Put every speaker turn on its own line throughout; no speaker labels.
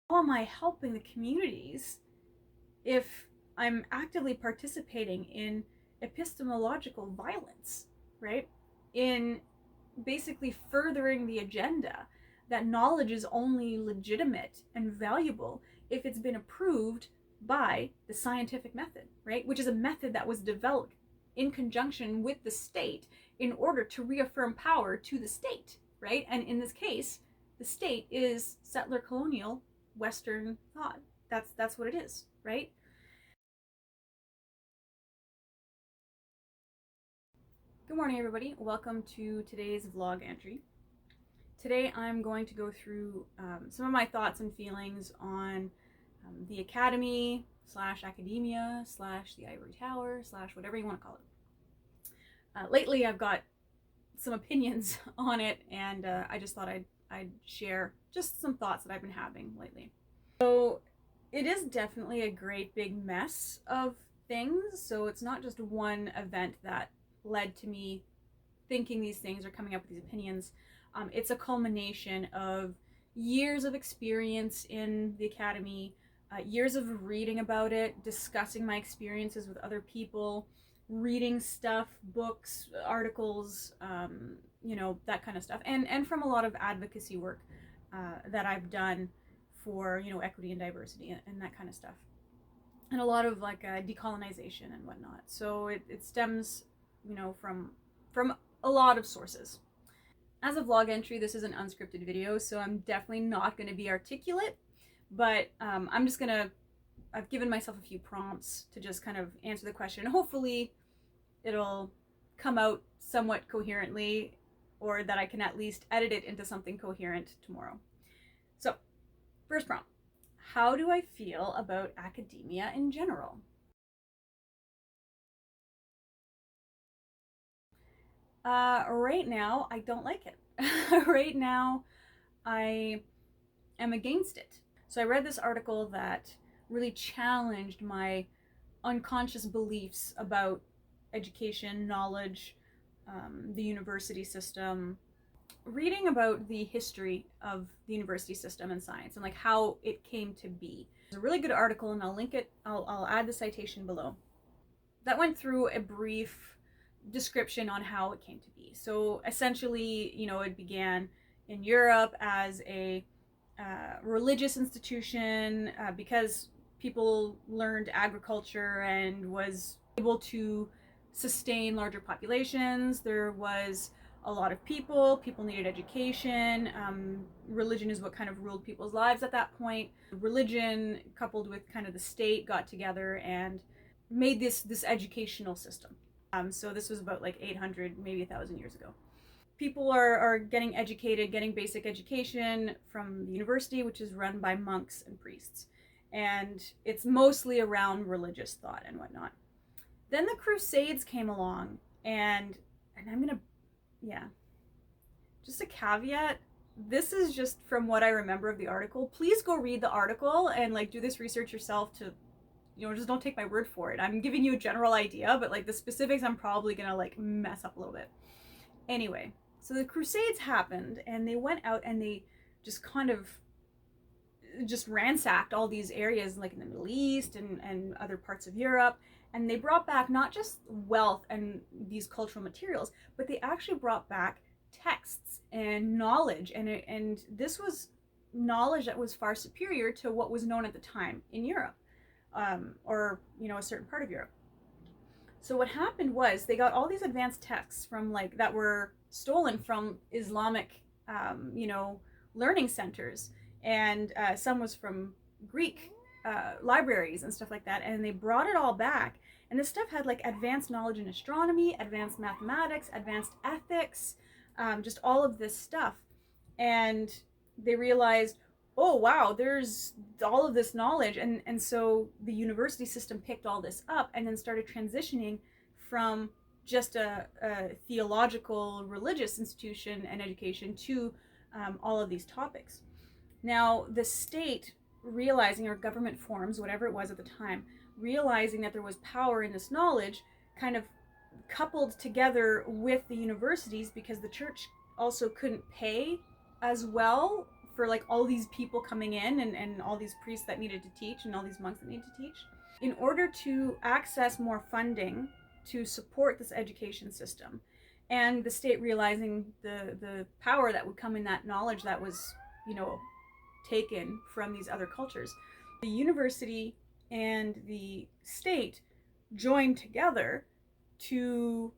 how am I helping the communities if I'm actively participating in epistemological violence, right? In basically furthering the agenda that knowledge is only legitimate and valuable if it's been approved by the scientific method, right? Which is a method that was developed in conjunction with the state in order to reaffirm power to the state, right? And in this case, the state is settler colonial Western thought. That's what it is, right? Good morning, everybody. Welcome to today's vlog entry. Today I'm going to go through some of my thoughts and feelings on the academy slash academia slash the ivory tower slash whatever you want to call it. Lately I've got some opinions on it, and I just thought I'd share just some thoughts that I've been having lately. So it is definitely a great big mess of things, so it's not just one event that led to me thinking these things or coming up with these opinions. It's a culmination of years of experience in the academy, years of reading about it, discussing my experiences with other people, reading stuff, books, articles, that kind of stuff, and from a lot of advocacy work that I've done for equity and diversity and that kind of stuff, and a lot of like decolonization and whatnot. So it stems from a lot of sources. As a vlog entry, this is an unscripted video, so I'm definitely not going to be articulate, but I've given myself a few prompts to just kind of answer the question. Hopefully it'll come out somewhat coherently, or that I can at least edit it into something coherent tomorrow. So, first prompt. How do I feel about academia in general? Right now, I don't like it. Right now, I am against it. So I read this article that really challenged my unconscious beliefs about education, knowledge, the university system. Reading about the history of the university system and science and like how it came to be. It's a really good article, and I'll link it. I'll add the citation below. That went through a brief description on how it came to be. So essentially, it began in Europe as a religious institution because people learned agriculture and was able to sustain larger populations. There was a lot of people needed education. Religion is what kind of ruled people's lives at that point. Religion coupled with kind of the state got together and made this educational system. So this was about like 800, maybe 1,000 years ago. People are getting educated, getting basic education from the university, which is run by monks and priests. And it's mostly around religious thought and whatnot. Then the Crusades came along, and I'm gonna, just a caveat. This is just from what I remember of the article. Please go read the article and like do this research yourself to just don't take my word for it. I'm giving you a general idea, but like the specifics I'm probably gonna like mess up a little bit. Anyway, so the Crusades happened, and they went out and they just kind of just ransacked all these areas like in the Middle East and other parts of Europe, and they brought back not just wealth and these cultural materials, but they actually brought back texts and knowledge, and this was knowledge that was far superior to what was known at the time in Europe. Or a certain part of Europe. So what happened was they got all these advanced texts from like that were stolen from Islamic, learning centers, and some was from Greek libraries and stuff like that, and they brought it all back. And this stuff had like advanced knowledge in astronomy, advanced mathematics, advanced ethics, just all of this stuff. And they realized, oh wow, there's all of this knowledge, and so the university system picked all this up and then started transitioning from just a theological religious institution and education to all of these topics. Now the state, realizing, or government forms, whatever it was at the time, realizing that there was power in this knowledge, kind of coupled together with the universities, because the church also couldn't pay as well for like all these people coming in and all these priests that needed to teach and all these monks that needed to teach. In order to access more funding to support this education system, and the state realizing the power that would come in that knowledge that was, taken from these other cultures, the university and the state joined together to,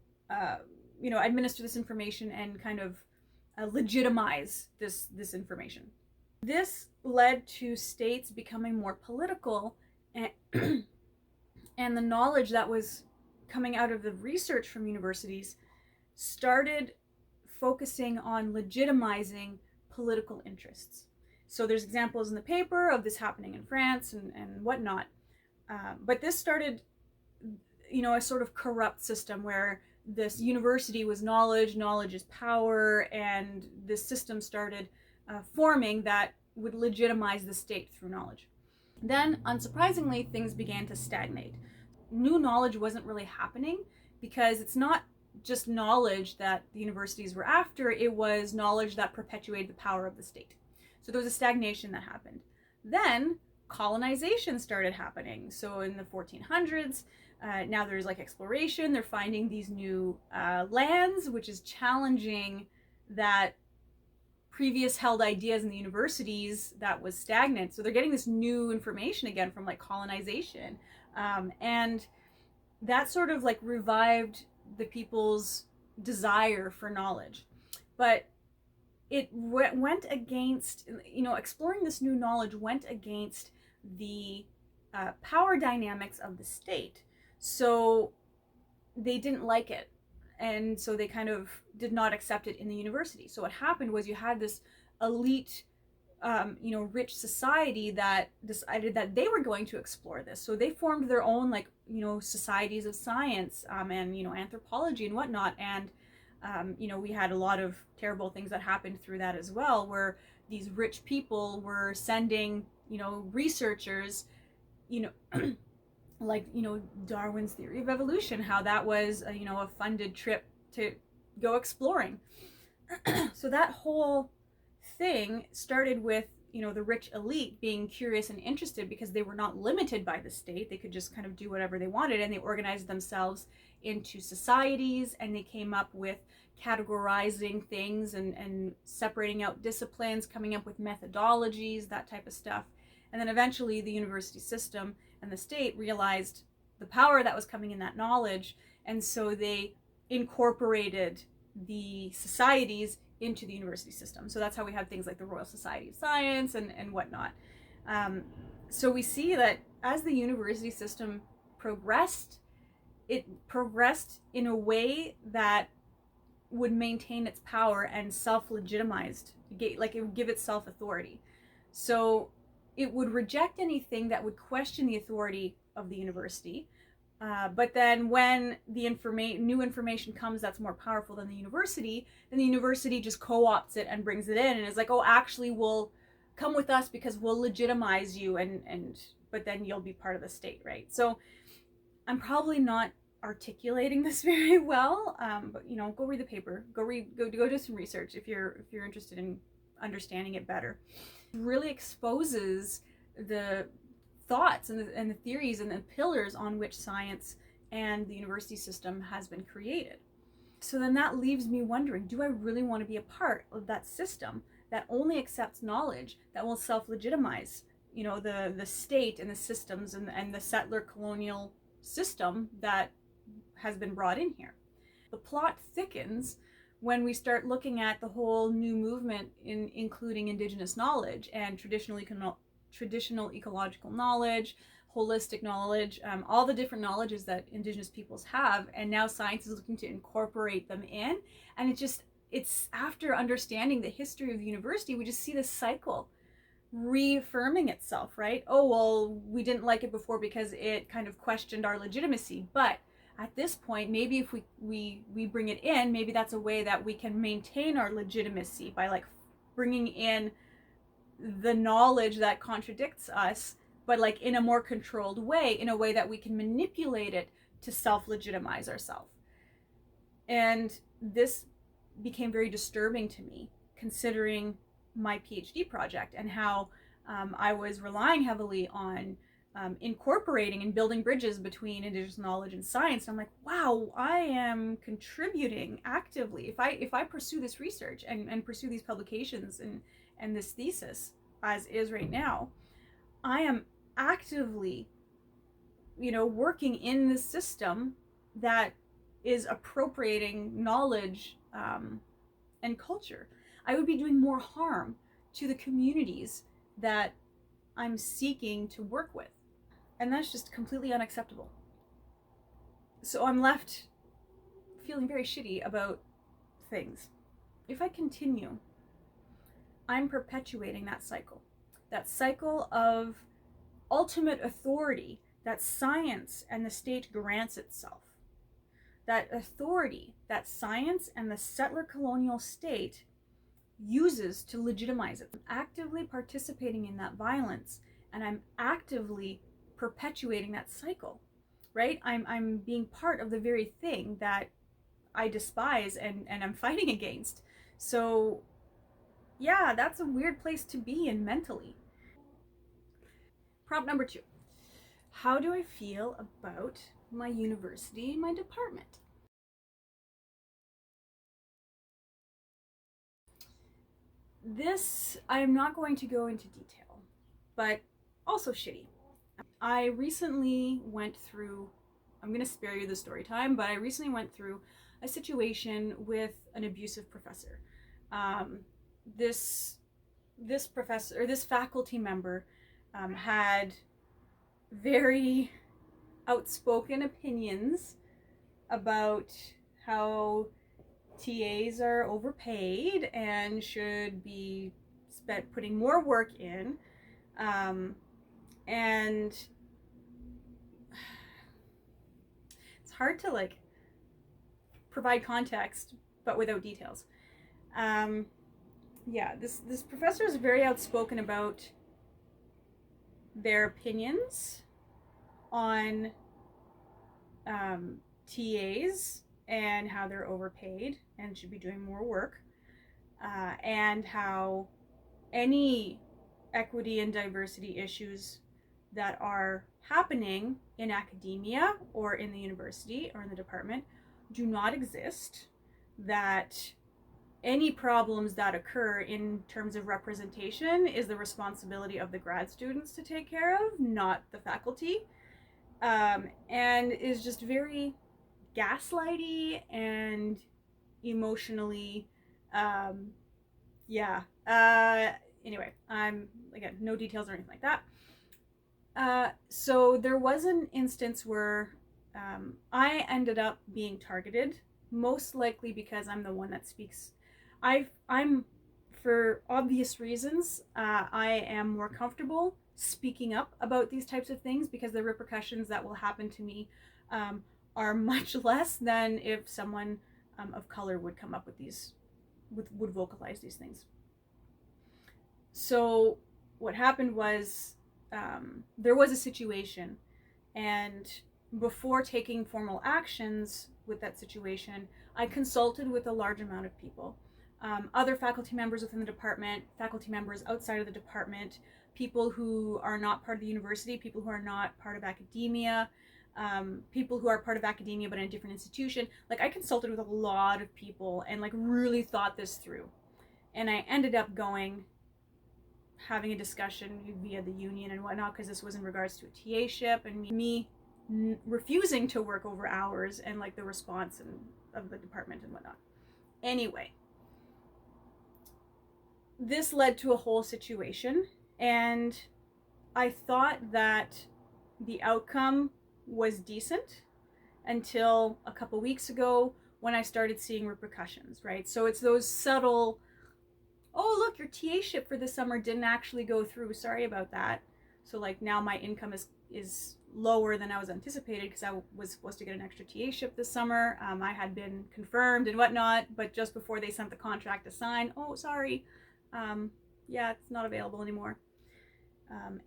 administer this information and kind of legitimize this information. This led to states becoming more political, and, and the knowledge that was coming out of the research from universities started focusing on legitimizing political interests. So there's examples in the paper of this happening in France and whatnot. But this started, a sort of corrupt system where this university was knowledge is power, and this system started forming that would legitimize the state through knowledge. Then, unsurprisingly, things began to stagnate. New knowledge wasn't really happening because it's not just knowledge that the universities were after, it was knowledge that perpetuated the power of the state. So there was a stagnation that happened. Then colonization started happening. So in the 1400s, now there's like exploration. They're finding these new lands, which is challenging that previous held ideas in the universities that was stagnant. So they're getting this new information again from like colonization. And that sort of like revived the people's desire for knowledge. But it went against, exploring this new knowledge went against the power dynamics of the state. So they didn't like it. And so they kind of did not accept it in the university. So what happened was you had this elite, rich society that decided that they were going to explore this. So they formed their own, societies of science and, anthropology and whatnot. And, we had a lot of terrible things that happened through that as well, where these rich people were sending, researchers, Darwin's theory of evolution, how that was, a funded trip to go exploring. So that whole thing started with, the rich elite being curious and interested because they were not limited by the state. They could just kind of do whatever they wanted, and they organized themselves into societies, and they came up with categorizing things and separating out disciplines, coming up with methodologies, that type of stuff. And then eventually the university system and the state realized the power that was coming in that knowledge, and so they incorporated the societies into the university system. So that's how we have things like the Royal Society of Science and whatnot. So we see that as the university system progressed, it progressed in a way that would maintain its power and self-legitimized, like it would give itself authority. So it would reject anything that would question the authority of the university. But then when the new information comes that's more powerful than the university, then the university just co-opts it and brings it in and is like, oh, actually, we'll come with us because we'll legitimize you, but then you'll be part of the state, right? So I'm probably not articulating this very well, but go read the paper, go do some research if you're interested in understanding it better. It really exposes the thoughts and the theories and the pillars on which science and the university system has been created. So then that leaves me wondering, do I really want to be a part of that system that only accepts knowledge, that will self-legitimize, the state and the systems and the settler colonial system that has been brought in here? The plot thickens when we start looking at the whole new movement in including indigenous knowledge and traditional ecological knowledge, holistic knowledge, all the different knowledges that indigenous peoples have, and now science is looking to incorporate them in. And it's after understanding the history of the university, we just see this cycle reaffirming itself, right? Oh, well, we didn't like it before because it kind of questioned our legitimacy, but at this point, maybe if we bring it in, maybe that's a way that we can maintain our legitimacy by like bringing in the knowledge that contradicts us, but like in a more controlled way, in a way that we can manipulate it to self-legitimize ourselves. And this became very disturbing to me, considering my PhD project, and how I was relying heavily on incorporating and building bridges between Indigenous knowledge and science. And I'm like, wow, I am contributing actively. If I pursue this research and pursue these publications and this thesis as is right now, I am actively, working in this system that is appropriating knowledge and culture. I would be doing more harm to the communities that I'm seeking to work with. And that's just completely unacceptable. So I'm left feeling very shitty about things. If I continue, I'm perpetuating that cycle of ultimate authority that science and the state grants itself. That authority that science and the settler colonial state uses to legitimize it. I'm actively participating in that violence, and I'm actively perpetuating that cycle, right? I'm being part of the very thing that I despise and I'm fighting against. So yeah, that's a weird place to be in mentally. Prompt number 2. How do I feel about my university and my department? This, I am not going to go into detail, but also shitty. I recently went through, I'm going to spare you the story time, but I recently went through a situation with an abusive professor. This professor, or this faculty member, had very outspoken opinions about how TAs are overpaid and should be putting more work in. And it's hard to provide context, but without details. This professor is very outspoken about their opinions on TAs and how they're overpaid and should be doing more work, and how any equity and diversity issues that are happening in academia or in the university or in the department do not exist, that any problems that occur in terms of representation is the responsibility of the grad students to take care of, not the faculty, and is just very gaslighty and emotionally, anyway, again, no details or anything like that. So there was an instance where I ended up being targeted, most likely because I'm the one that speaks. I'm, for obvious reasons, I am more comfortable speaking up about these types of things because the repercussions that will happen to me are much less than if someone of color would come up with these, would vocalize these things. So what happened was, there was a situation, and before taking formal actions with that situation, I consulted with a large amount of people. Other faculty members within the department, faculty members outside of the department, people who are not part of the university, people who are not part of academia, people who are part of academia but in a different institution. I consulted with a lot of people and really thought this through. And I ended up having a discussion via the union and whatnot, because this was in regards to a TA-ship and me refusing to work over hours and the response of the department and whatnot. Anyway, this led to a whole situation, and I thought that the outcome was decent until a couple weeks ago when I started seeing repercussions, right? So it's those subtle, oh look, your TA-ship for this summer didn't actually go through, sorry about that. So now my income is lower than I was anticipated because I was supposed to get an extra TA-ship this summer. I had been confirmed and whatnot, but just before they sent the contract to sign, oh sorry, it's not available anymore.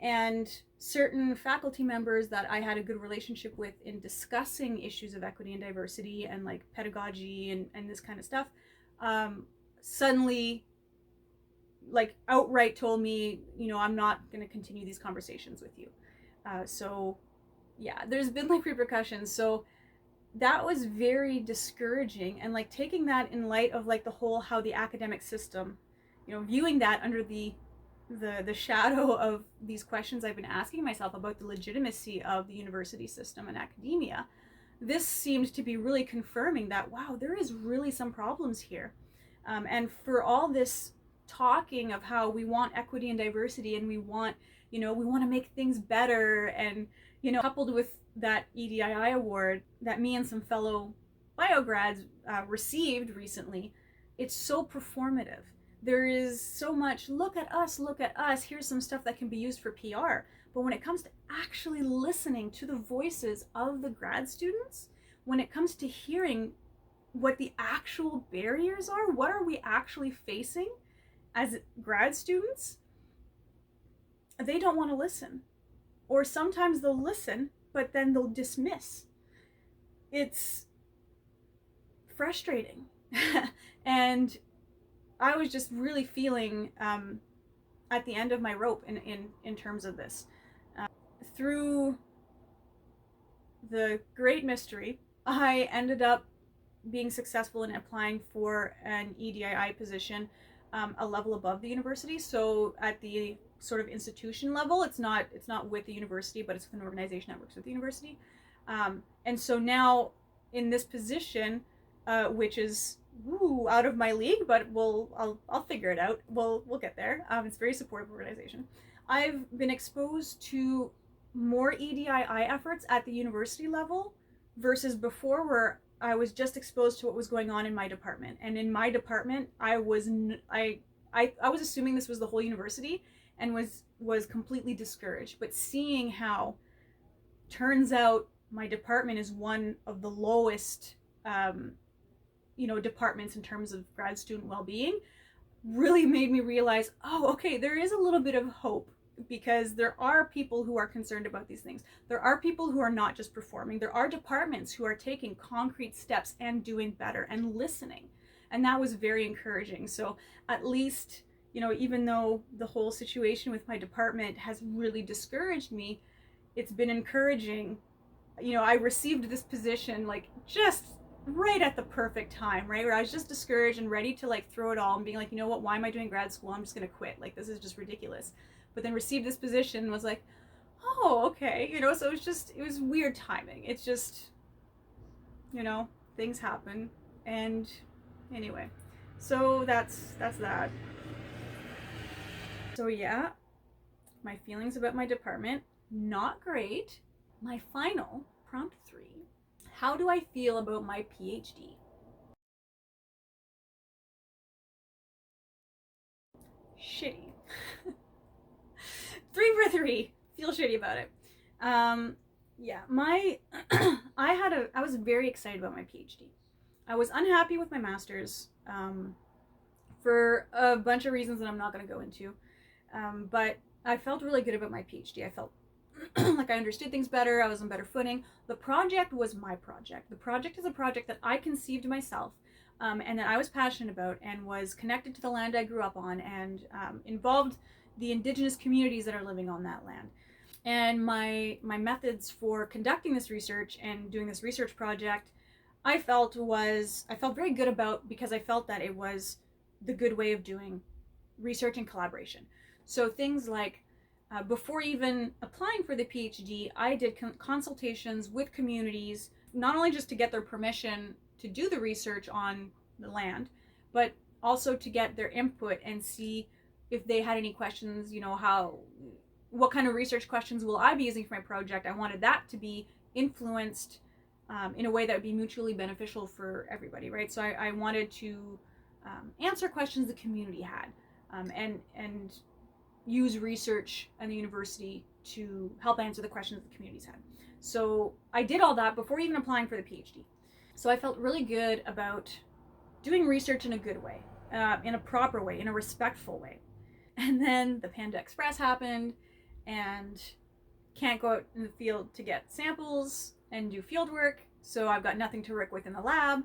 And certain faculty members that I had a good relationship with in discussing issues of equity and diversity and pedagogy and this kind of stuff, suddenly like outright told me, I'm not going to continue these conversations with you. So yeah, there's been like repercussions. So that was very discouraging, and like taking that in light of like the whole how the academic system, viewing that under the shadow of these questions I've been asking myself about the legitimacy of the university system and academia. This seemed to be really confirming that, wow, there is really some problems here. And for all this talking of how we want equity and diversity, and we want to make things better, and coupled with that EDII award that me and some fellow biograds received recently, it's so performative. There is so much, look at us, here's some stuff that can be used for PR. But when it comes to actually listening to the voices of the grad students, when it comes to hearing what the actual barriers are, what are we actually facing as grad students, they don't want to listen. Or sometimes they'll listen, but then they'll dismiss. It's frustrating. And I was just really feeling at the end of my rope in terms of this. Through the great mystery, I ended up being successful in applying for an EDII position a level above the university. So at the sort of institution level, it's not with the university, but it's with an organization that works with the university. And so now in this position, which is out of my league, but I'll figure it out. We'll get there. It's a very supportive organization. I've been exposed to more EDII efforts at the university level versus before, where I was just exposed to what was going on in my department. And in my department, I was assuming this was the whole university, and was completely discouraged. But seeing how, turns out, my department is one of the lowest departments in terms of grad student well-being, really made me realize, oh, okay, there is a little bit of hope, because there are people who are concerned about these things. There are people who are not just performing. There are departments who are taking concrete steps and doing better and listening. And that was very encouraging. So at least, even though the whole situation with my department has really discouraged me, it's been encouraging. I received this position like just right at the perfect time, right? Where I was just discouraged and ready to like throw it all and being like, what, why am I doing grad school? I'm just going to quit. Like, this is just ridiculous. But then received this position and was like, oh, okay. So it was weird timing. It's just, things happen. And anyway, so that's that. So yeah, my feelings about my department, not great. My final, prompt 3, how do I feel about my PhD? Shitty. 3 for 3. Feel shitty about it. Yeah, I was very excited about my PhD. I was unhappy with my master's for a bunch of reasons that I'm not going to go into. But I felt really good about my PhD. I felt like I understood things better. I was on better footing. The project was my project. The project is a project that I conceived myself, and that I was passionate about, and was connected to the land I grew up on, and involved the indigenous communities that are living on that land. And my methods for conducting this research and doing this research project, I felt very good about, because I felt that it was the good way of doing research and collaboration. So things like, before even applying for the PhD, I did consultations with communities, not only just to get their permission to do the research on the land, but also to get their input and see if they had any questions, what kind of research questions will I be using for my project. I wanted that to be influenced in a way that would be mutually beneficial for everybody, right? So I wanted to answer questions the community had, and use research and the university to help answer the questions the communities had. So I did all that before even applying for the PhD. So I felt really good about doing research in a good way, in a proper way, in a respectful way. And then the Panda Express happened, and can't go out in the field to get samples and do field work. So I've got nothing to work with in the lab.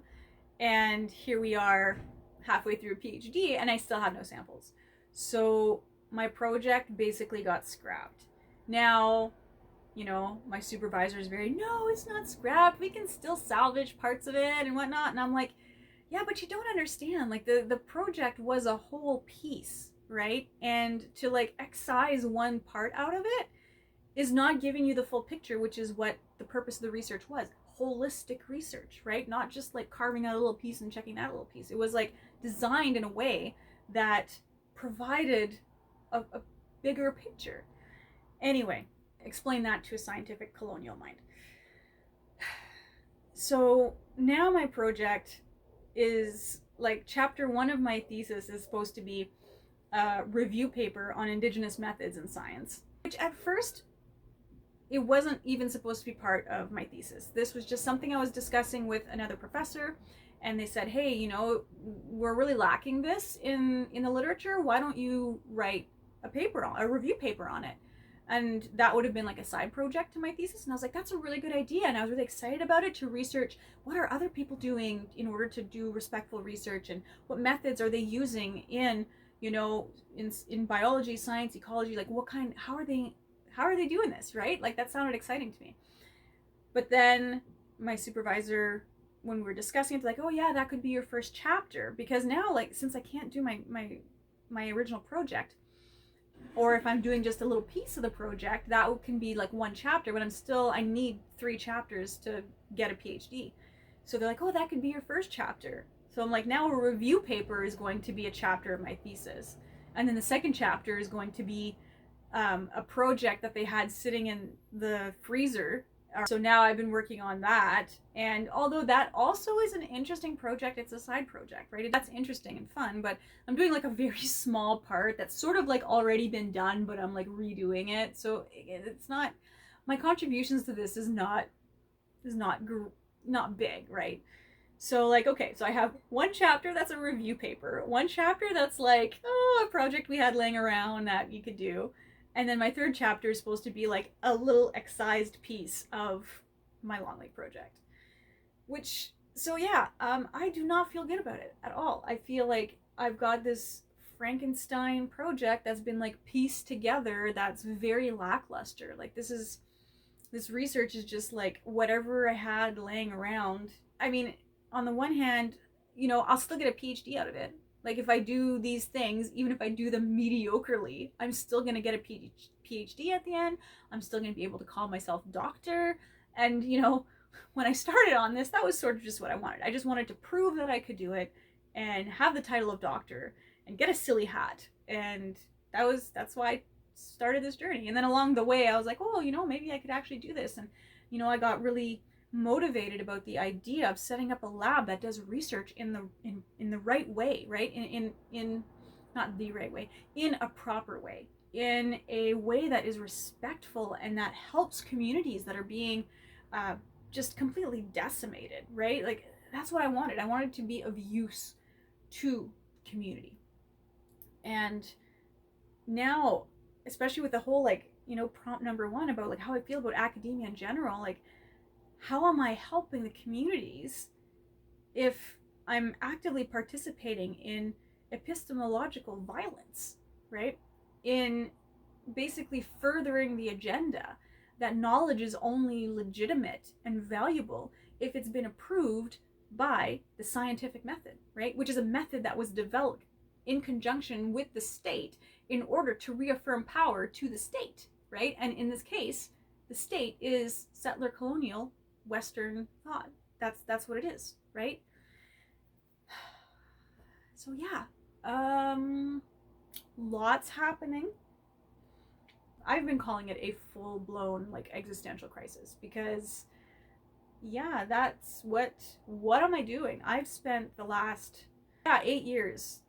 And here we are halfway through a PhD, and I still have no samples. So my project basically got scrapped. Now, you know, my supervisor is very, no, it's not scrapped. We can still salvage parts of it and whatnot. And I'm like, yeah, but you don't understand. Like the project was a whole piece, right? And to like excise one part out of it is not giving you the full picture, which is what the purpose of the research was. Holistic research, right? Not just like carving out a little piece and checking that little piece. It was like designed in a way that provided a bigger picture. Anyway, explain that to a scientific colonial mind. So now my project is like chapter 1 of my thesis is supposed to be a review paper on indigenous methods in science, which at first it wasn't even supposed to be part of my thesis. This was just something I was discussing with another professor, and they said, hey, you know, we're really lacking this in the literature. Why don't you write a review paper on it? And that would have been like a side project to my thesis. And I was like, that's a really good idea. And I was really excited about it, to research what are other people doing in order to do respectful research, and what methods are they using in, you know, in biology, science, ecology, like how are they doing this, right? Like that sounded exciting to me. But then my supervisor, when we were discussing it, like, oh yeah, that could be your first chapter, because now, like, since I can't do my original project, or if I'm doing just a little piece of the project, that can be like one chapter, but I need 3 chapters to get a PhD. So they're like, oh, that could be your first chapter. So I'm like, now a review paper is going to be a chapter of my thesis. And then the second chapter is going to be a project that they had sitting in the freezer. So now I've been working on that. And although that also is an interesting project, it's a side project, right? That's interesting and fun, but I'm doing like a very small part that's sort of like already been done, but I'm like redoing it. So it's not, my contributions to this is not big, right? So like, okay, so I have one chapter that's a review paper, one chapter that's like, oh, a project we had laying around that you could do. And then my third chapter is supposed to be like a little excised piece of my long lake project. Which, so yeah, I do not feel good about it at all. I feel like I've got this Frankenstein project that's been like pieced together that's very lackluster. Like this research is just like whatever I had laying around. I mean, on the one hand, you know, I'll still get a PhD out of it. Like if I do these things, even if I do them mediocrely, I'm still going to get a PhD at the end. I'm still going to be able to call myself doctor. And, you know, when I started on this, that was sort of just what I wanted. I just wanted to prove that I could do it and have the title of doctor and get a silly hat. And that's why I started this journey. And then along the way, I was like, oh, you know, maybe I could actually do this. And, you know, I got really motivated about the idea of setting up a lab that does research in the right way, right? In not the right way, in a proper way, in a way that is respectful and that helps communities that are being just completely decimated, right? Like that's what I wanted. I wanted to be of use to community. And now, especially with the whole like, you know, prompt number 1 about like how I feel about academia in general, like how am I helping the communities if I'm actively participating in epistemological violence, right? In basically furthering the agenda that knowledge is only legitimate and valuable if it's been approved by the scientific method, right? Which is a method that was developed in conjunction with the state in order to reaffirm power to the state, right? And in this case, the state is settler colonial Western thought. That's what it is, right? So yeah, lots happening. I've been calling it a full-blown like existential crisis because yeah, that's what am I doing? I've spent the last 8 years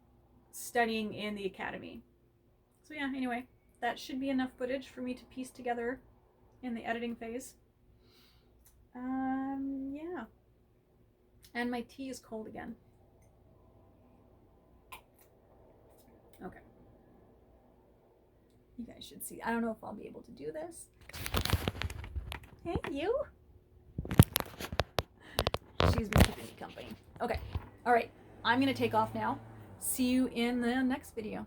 studying in the academy. So yeah, anyway, that should be enough footage for me to piece together in the editing phase. Yeah. And my tea is cold again. Okay. You guys should see. I don't know if I'll be able to do this. Hey, you? She's been keeping me company. Okay. All right. I'm going to take off now. See you in the next video.